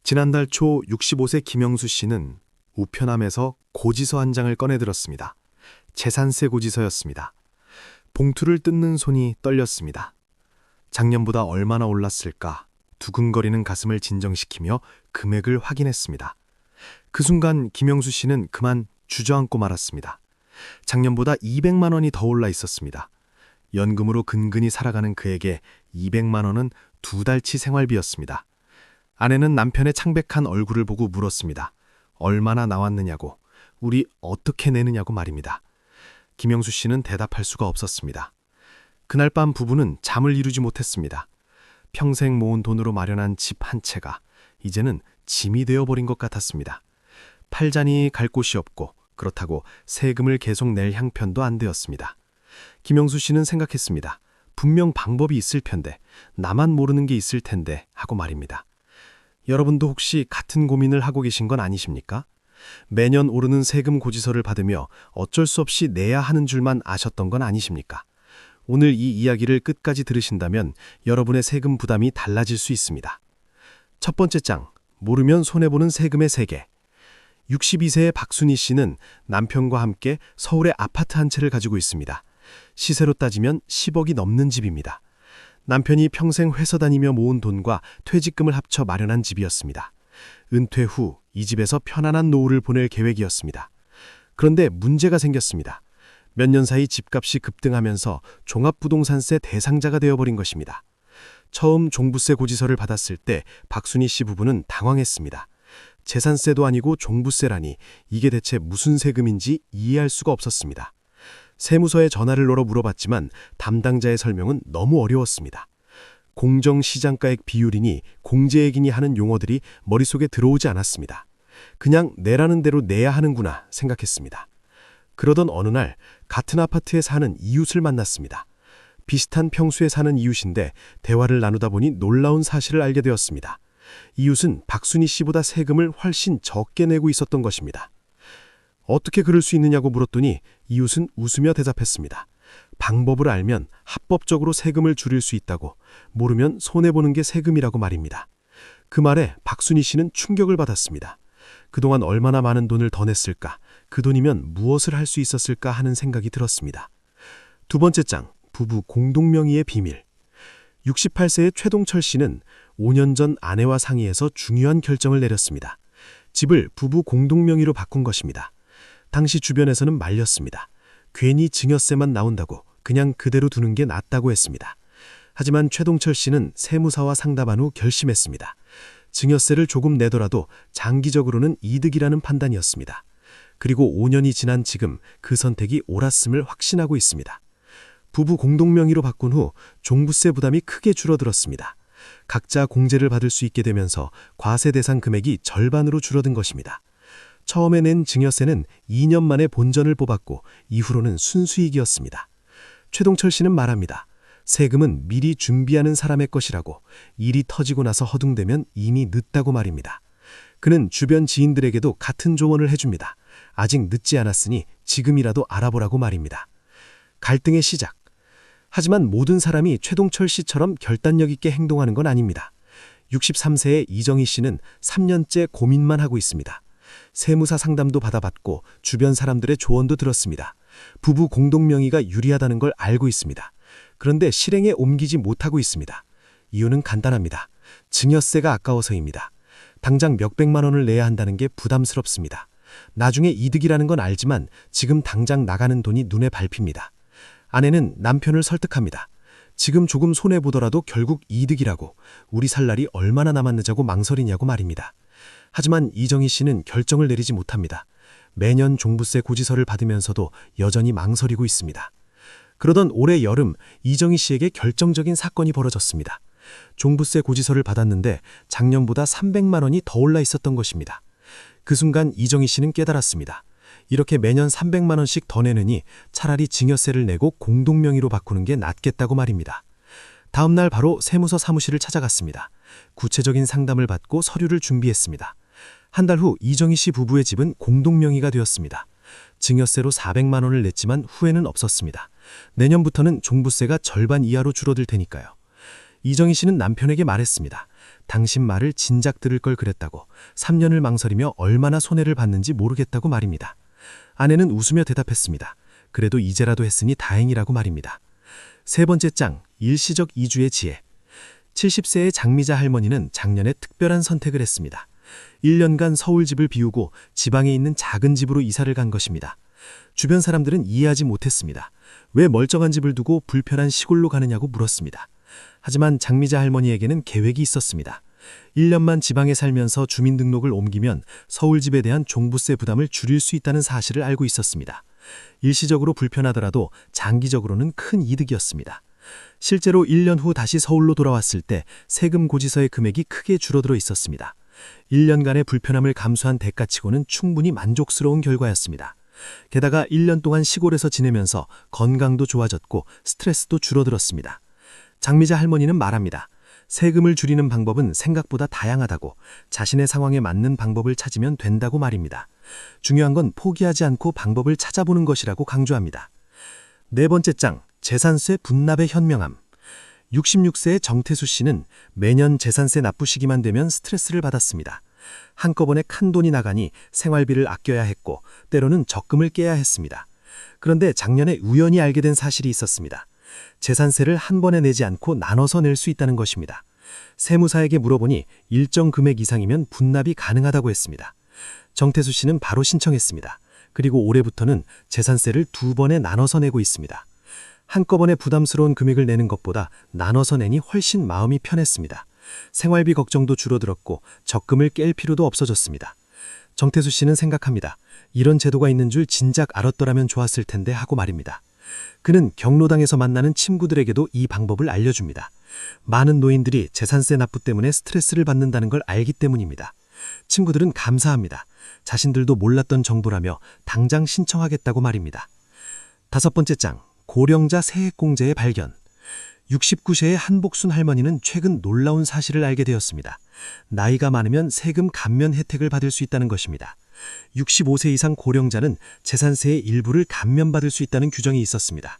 지난달 초 65세 김영수 씨는 우편함에서 고지서 한 장을 꺼내들었습니다. 재산세 고지서였습니다. 봉투를 뜯는 손이 떨렸습니다. 작년보다 얼마나 올랐을까 두근거리는 가슴을 진정시키며 금액을 확인했습니다. 그 순간 김영수 씨는 그만 주저앉고 말았습니다. 작년보다 200만 원이 더 올라 있었습니다. 연금으로 근근히 살아가는 그에게 200만 원은 2달치 생활비였습니다. 아내는 남편의 창백한 얼굴을 보고 물었습니다. 얼마나 나왔느냐고, 우리 어떻게 내느냐고 말입니다. 김영수 씨는 대답할 수가 없었습니다. 그날 밤 부부는 잠을 이루지 못했습니다. 평생 모은 돈으로 마련한 집 한 채가 이제는 짐이 되어버린 것 같았습니다. 팔자니 갈 곳이 없고 그렇다고 세금을 계속 낼 형편도 안 되었습니다. 김영수 씨는 생각했습니다. 분명 방법이 있을 텐데, 나만 모르는 게 있을 텐데 하고 말입니다. 여러분도 혹시 같은 고민을 하고 계신 건 아니십니까? 매년 오르는 세금 고지서를 받으며 어쩔 수 없이 내야 하는 줄만 아셨던 건 아니십니까? 오늘 이 이야기를 끝까지 들으신다면 여러분의 세금 부담이 달라질 수 있습니다. 첫 번째 장, 모르면 손해보는 세금의 세계. 62세의 박순희 씨는 남편과 함께 서울에 아파트 한 채를 가지고 있습니다. 시세로 따지면 10억이 넘는 집입니다. 남편이 평생 회사 다니며 모은 돈과 퇴직금을 합쳐 마련한 집이었습니다. 은퇴 후 이 집에서 편안한 노후를 보낼 계획이었습니다. 그런데 문제가 생겼습니다. 몇 년 사이 집값이 급등하면서 종합부동산세 대상자가 되어버린 것입니다. 처음 종부세 고지서를 받았을 때 박순희 씨 부부는 당황했습니다. 재산세도 아니고 종부세라니, 이게 대체 무슨 세금인지 이해할 수가 없었습니다. 세무서에 전화를 걸어 물어봤지만 담당자의 설명은 너무 어려웠습니다. 공정시장가액 비율이니 공제액이니 하는 용어들이 머릿속에 들어오지 않았습니다. 그냥 내라는 대로 내야 하는구나 생각했습니다. 그러던 어느 날 같은 아파트에 사는 이웃을 만났습니다. 비슷한 평수에 사는 이웃인데 대화를 나누다 보니 놀라운 사실을 알게 되었습니다. 이웃은 박순희 씨보다 세금을 훨씬 적게 내고 있었던 것입니다. 어떻게 그럴 수 있느냐고 물었더니 이웃은 웃으며 대답했습니다. 방법을 알면 합법적으로 세금을 줄일 수 있다고, 모르면 손해보는 게 세금이라고 말입니다. 그 말에 박순희 씨는 충격을 받았습니다. 그동안 얼마나 많은 돈을 더 냈을까, 그 돈이면 무엇을 할 수 있었을까 하는 생각이 들었습니다. 두 번째 장, 부부 공동명의의 비밀. 68세의 최동철 씨는 5년 전 아내와 상의해서 중요한 결정을 내렸습니다. 집을 부부 공동명의로 바꾼 것입니다. 당시 주변에서는 말렸습니다. 괜히 증여세만 나온다고 그냥 그대로 두는 게 낫다고 했습니다. 하지만 최동철 씨는 세무사와 상담한 후 결심했습니다. 증여세를 조금 내더라도 장기적으로는 이득이라는 판단이었습니다. 그리고 5년이 지난 지금 그 선택이 옳았음을 확신하고 있습니다. 부부 공동명의로 바꾼 후 종부세 부담이 크게 줄어들었습니다. 각자 공제를 받을 수 있게 되면서 과세 대상 금액이 절반으로 줄어든 것입니다. 처음에 낸 증여세는 2년 만에 본전을 뽑았고 이후로는 순수익이었습니다. 최동철 씨는 말합니다. 세금은 미리 준비하는 사람의 것이라고, 일이 터지고 나서 허둥대면 이미 늦다고 말입니다. 그는 주변 지인들에게도 같은 조언을 해줍니다. 아직 늦지 않았으니 지금이라도 알아보라고 말입니다. 갈등의 시작. 하지만 모든 사람이 최동철 씨처럼 결단력 있게 행동하는 건 아닙니다. 63세의 이정희 씨는 3년째 고민만 하고 있습니다. 세무사 상담도 받아봤고 주변 사람들의 조언도 들었습니다. 부부 공동명의가 유리하다는 걸 알고 있습니다. 그런데 실행에 옮기지 못하고 있습니다. 이유는 간단합니다. 증여세가 아까워서입니다. 당장 몇백만 원을 내야 한다는 게 부담스럽습니다. 나중에 이득이라는 건 알지만 지금 당장 나가는 돈이 눈에 밟힙니다. 아내는 남편을 설득합니다. 지금 조금 손해보더라도 결국 이득이라고, 우리 살 날이 얼마나 남았느냐고 망설이냐고 말입니다. 하지만 이정희 씨는 결정을 내리지 못합니다. 매년 종부세 고지서를 받으면서도 여전히 망설이고 있습니다. 그러던 올해 여름 이정희 씨에게 결정적인 사건이 벌어졌습니다. 종부세 고지서를 받았는데 작년보다 300만 원이 더 올라 있었던 것입니다. 그 순간 이정희 씨는 깨달았습니다. 이렇게 매년 300만 원씩 더 내느니 차라리 증여세를 내고 공동명의로 바꾸는 게 낫겠다고 말입니다. 다음 날 바로 세무서 사무실을 찾아갔습니다. 구체적인 상담을 받고 서류를 준비했습니다. 한 달 후 이정희 씨 부부의 집은 공동명의가 되었습니다. 증여세로 400만 원을 냈지만 후회는 없었습니다. 내년부터는 종부세가 절반 이하로 줄어들 테니까요. 이정희 씨는 남편에게 말했습니다. 당신 말을 진작 들을 걸 그랬다고 3년을 망설이며 얼마나 손해를 봤는지 모르겠다고 말입니다. 아내는 웃으며 대답했습니다. 그래도 이제라도 했으니 다행이라고 말입니다. 세 번째 장, 일시적 이주의 지혜. 70세의 장미자 할머니는 작년에 특별한 선택을 했습니다. 1년간 서울집을 비우고 지방에 있는 작은 집으로 이사를 간 것입니다. 주변 사람들은 이해하지 못했습니다. 왜 멀쩡한 집을 두고 불편한 시골로 가느냐고 물었습니다. 하지만 장미자 할머니에게는 계획이 있었습니다. 1년만 지방에 살면서 주민등록을 옮기면 서울집에 대한 종부세 부담을 줄일 수 있다는 사실을 알고 있었습니다. 일시적으로 불편하더라도 장기적으로는 큰 이득이었습니다. 실제로 1년 후 다시 서울로 돌아왔을 때 세금 고지서의 금액이 크게 줄어들어 있었습니다. 1년간의 불편함을 감수한 대가치고는 충분히 만족스러운 결과였습니다. 게다가 1년 동안 시골에서 지내면서 건강도 좋아졌고 스트레스도 줄어들었습니다. 장미자 할머니는 말합니다. 세금을 줄이는 방법은 생각보다 다양하다고, 자신의 상황에 맞는 방법을 찾으면 된다고 말입니다. 중요한 건 포기하지 않고 방법을 찾아보는 것이라고 강조합니다. 네 번째 장, 재산세 분납의 현명함. 66세의 정태수 씨는 매년 재산세 납부 시기만 되면 스트레스를 받았습니다. 한꺼번에 큰 돈이 나가니 생활비를 아껴야 했고 때로는 적금을 깨야 했습니다. 그런데 작년에 우연히 알게 된 사실이 있었습니다. 재산세를 한 번에 내지 않고 나눠서 낼 수 있다는 것입니다. 세무사에게 물어보니 일정 금액 이상이면 분납이 가능하다고 했습니다. 정태수 씨는 바로 신청했습니다. 그리고 올해부터는 재산세를 2번에 나눠서 내고 있습니다. 한꺼번에 부담스러운 금액을 내는 것보다 나눠서 내니 훨씬 마음이 편했습니다. 생활비 걱정도 줄어들었고 적금을 깰 필요도 없어졌습니다. 정태수 씨는 생각합니다. 이런 제도가 있는 줄 진작 알았더라면 좋았을 텐데 하고 말입니다. 그는 경로당에서 만나는 친구들에게도 이 방법을 알려줍니다. 많은 노인들이 재산세 납부 때문에 스트레스를 받는다는 걸 알기 때문입니다. 친구들은 감사합니다. 자신들도 몰랐던 정보라며 당장 신청하겠다고 말입니다. 다섯 번째 장, 고령자 세액공제의 발견. 69세의 한복순 할머니는 최근 놀라운 사실을 알게 되었습니다. 나이가 많으면 세금 감면 혜택을 받을 수 있다는 것입니다. 65세 이상 고령자는 재산세의 일부를 감면받을 수 있다는 규정이 있었습니다.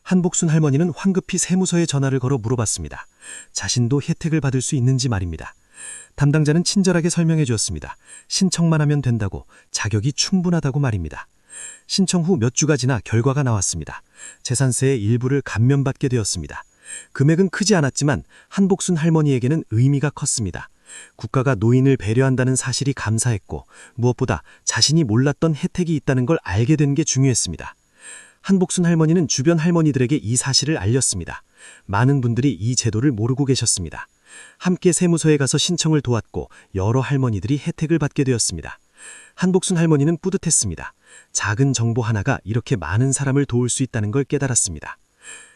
한복순 할머니는 황급히 세무서에 전화를 걸어 물어봤습니다. 자신도 혜택을 받을 수 있는지 말입니다. 담당자는 친절하게 설명해 주었습니다. 신청만 하면 된다고, 자격이 충분하다고 말입니다. 신청 후 몇 주가 지나 결과가 나왔습니다. 재산세의 일부를 감면받게 되었습니다. 금액은 크지 않았지만 한복순 할머니에게는 의미가 컸습니다. 국가가 노인을 배려한다는 사실이 감사했고 무엇보다 자신이 몰랐던 혜택이 있다는 걸 알게 된 게 중요했습니다. 한복순 할머니는 주변 할머니들에게 이 사실을 알렸습니다. 많은 분들이 이 제도를 모르고 계셨습니다. 함께 세무서에 가서 신청을 도왔고 여러 할머니들이 혜택을 받게 되었습니다. 한복순 할머니는 뿌듯했습니다. 작은 정보 하나가 이렇게 많은 사람을 도울 수 있다는 걸 깨달았습니다.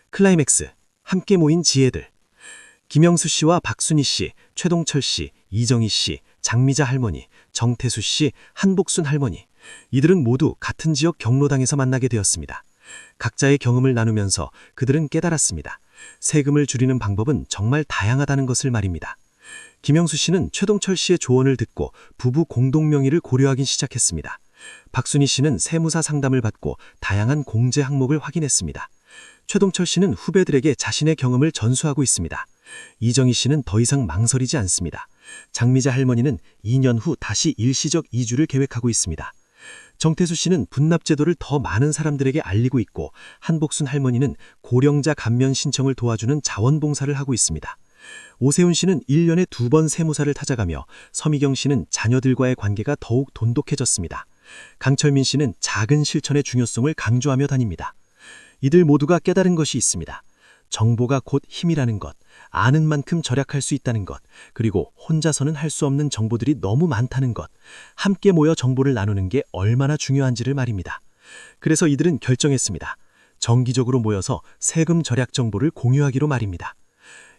클라이맥스, 함께 모인 지혜들. 김영수 씨와 박순희 씨, 최동철 씨, 이정희 씨, 장미자 할머니, 정태수 씨, 한복순 할머니. 이들은 모두 같은 지역 경로당에서 만나게 되었습니다. 각자의 경험을 나누면서 그들은 깨달았습니다. 세금을 줄이는 방법은 정말 다양하다는 것을 말입니다. 김영수 씨는 최동철 씨의 조언을 듣고 부부 공동명의를 고려하기 시작했습니다. 박순희 씨는 세무사 상담을 받고 다양한 공제 항목을 확인했습니다. 최동철 씨는 후배들에게 자신의 경험을 전수하고 있습니다. 이정희 씨는 더 이상 망설이지 않습니다. 장미자 할머니는 2년 후 다시 일시적 이주를 계획하고 있습니다. 정태수 씨는 분납제도를 더 많은 사람들에게 알리고 있고 한복순 할머니는 고령자 감면 신청을 도와주는 자원봉사를 하고 있습니다. 오세훈 씨는 1년에 2번 세무사를 찾아가며 서미경 씨는 자녀들과의 관계가 더욱 돈독해졌습니다. 강철민 씨는 작은 실천의 중요성을 강조하며 다닙니다. 이들 모두가 깨달은 것이 있습니다. 정보가 곧 힘이라는 것, 아는 만큼 절약할 수 있다는 것, 그리고 혼자서는 할 수 없는 정보들이 너무 많다는 것, 함께 모여 정보를 나누는 게 얼마나 중요한지를 말입니다. 그래서 이들은 결정했습니다. 정기적으로 모여서 세금 절약 정보를 공유하기로 말입니다.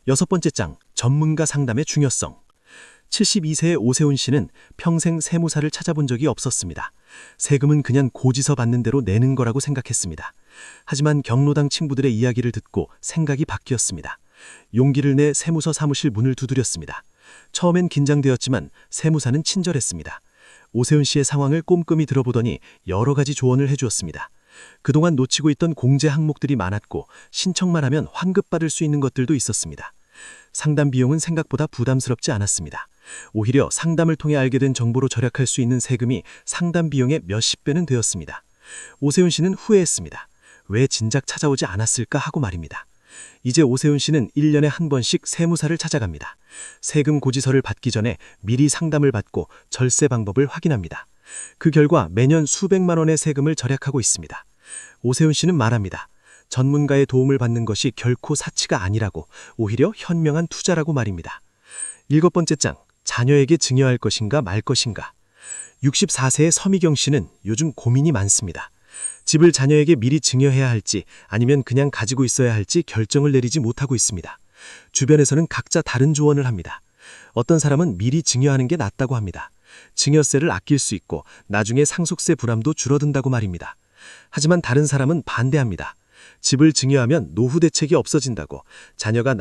여섯 번째 장, 전문가 상담의 중요성. 72세의 오세훈 씨는 평생 세무사를 찾아본 적이 없었습니다. 세금은 그냥 고지서 받는 대로 내는 거라고 생각했습니다. 하지만 경로당 친구들의 이야기를 듣고 생각이 바뀌었습니다. 용기를 내 세무서 사무실 문을 두드렸습니다. 처음엔 긴장되었지만 세무사는 친절했습니다. 오세훈 씨의 상황을 꼼꼼히 들어보더니 여러 가지 조언을 해주었습니다. 그동안 놓치고 있던 공제 항목들이 많았고 신청만 하면 환급받을 수 있는 것들도 있었습니다. 상담 비용은 생각보다 부담스럽지 않았습니다. 오히려 상담을 통해 알게 된 정보로 절약할 수 있는 세금이 상담 비용의 몇십 배는 되었습니다. 오세훈 씨는 후회했습니다. 왜 진작 찾아오지 않았을까 하고 말입니다. 이제 오세훈 씨는 1년에 한 번씩 세무사를 찾아갑니다. 세금 고지서를 받기 전에 미리 상담을 받고 절세 방법을 확인합니다. 그 결과 매년 수백만 원의 세금을 절약하고 있습니다. 오세훈 씨는 말합니다. 전문가의 도움을 받는 것이 결코 사치가 아니라고, 오히려 현명한 투자라고 말입니다. 7번째 장, 자녀에게 증여할 것인가 말 것인가. 64세의 서미경 씨는 요즘 고민이 많습니다. 집을 자녀에게 미리 증여해야 할지 아니면 그냥 가지고 있어야 할지 결정을 내리지 못하고 있습니다. 주변에서는 각자 다른 조언을 합니다. 어떤 사람은 미리 증여하는 게 낫다고 합니다. 증여세를 아낄 수 있고 나중에 상속세 부담도 줄어든다고 말입니다. 하지만 다른 사람은 반대합니다. 집을 증여하면 노후 대책이 없어진다고, 자녀가